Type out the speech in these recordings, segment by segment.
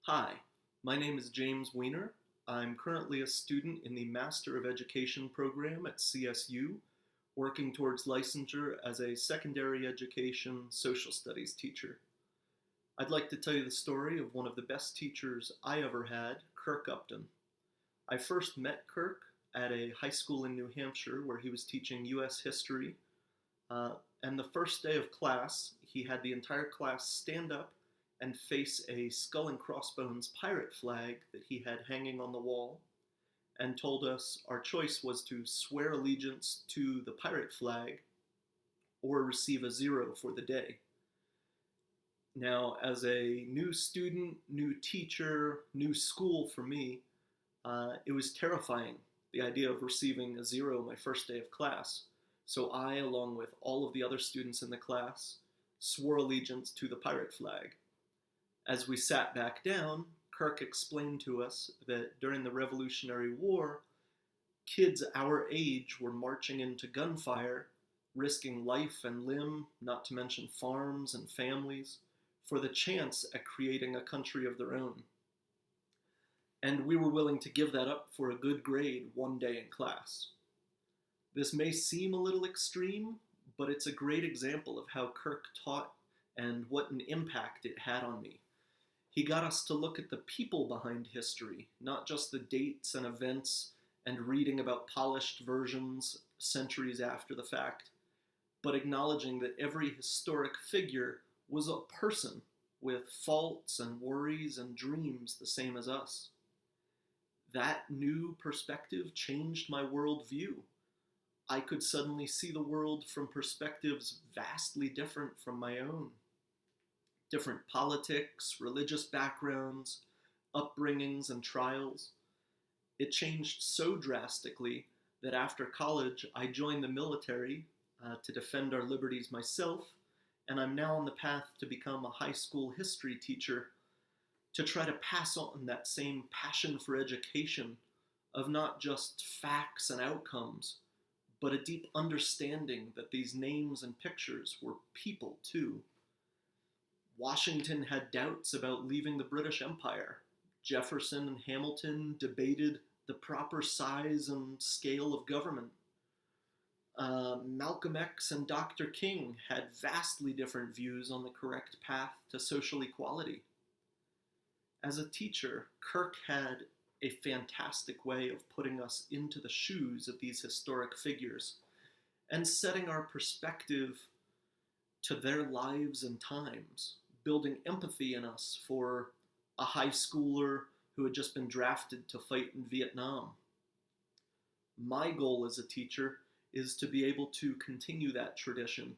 Hi, my name is James Weiner. I'm currently a student in the Master of Education program at CSU, working towards licensure as a secondary education social studies teacher. I'd like to tell you the story of one of the best teachers I ever had, Kirk Upton. I first met Kirk at a high school in New Hampshire where he was teaching U.S. history. Uh, and the first day of class, he had the entire class stand up and face a skull and crossbones pirate flag that he had hanging on the wall, and told us our choice was to swear allegiance to the pirate flag or receive a 0 for the day. Now, as a new student, new teacher, new school for me, it was terrifying, the idea of receiving a 0 my first day of class. So I, along with all of the other students in the class, swore allegiance to the pirate flag. As we sat back down, Kirk explained to us that during the Revolutionary War, kids our age were marching into gunfire, risking life and limb, not to mention farms and families, for the chance at creating a country of their own. And we were willing to give that up for a good grade one day in class. This may seem a little extreme, but it's a great example of how Kirk taught and what an impact it had on me. He got us to look at the people behind history, not just the dates and events and reading about polished versions centuries after the fact, but acknowledging that every historic figure was a person with faults and worries and dreams the same as us. That new perspective changed my worldview. I could suddenly see the world from perspectives vastly different from my own. Different politics, religious backgrounds, upbringings, and trials. It changed so drastically that after college I joined the military to defend our liberties myself, and I'm now on the path to become a high school history teacher to try to pass on that same passion for education of not just facts and outcomes, but a deep understanding that these names and pictures were people too. Washington had doubts about leaving the British Empire. Jefferson and Hamilton debated the proper size and scale of government. Malcolm X and Dr. King had vastly different views on the correct path to social equality. As a teacher, Kirk had a fantastic way of putting us into the shoes of these historic figures and setting our perspective to their lives and times, building empathy in us for a high schooler who had just been drafted to fight in Vietnam. My goal as a teacher is to be able to continue that tradition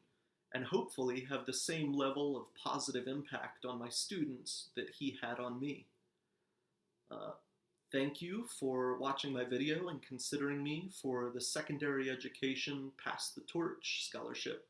and hopefully have the same level of positive impact on my students that he had on me. Thank you for watching my video and considering me for the Secondary Education Pass the Torch Scholarship.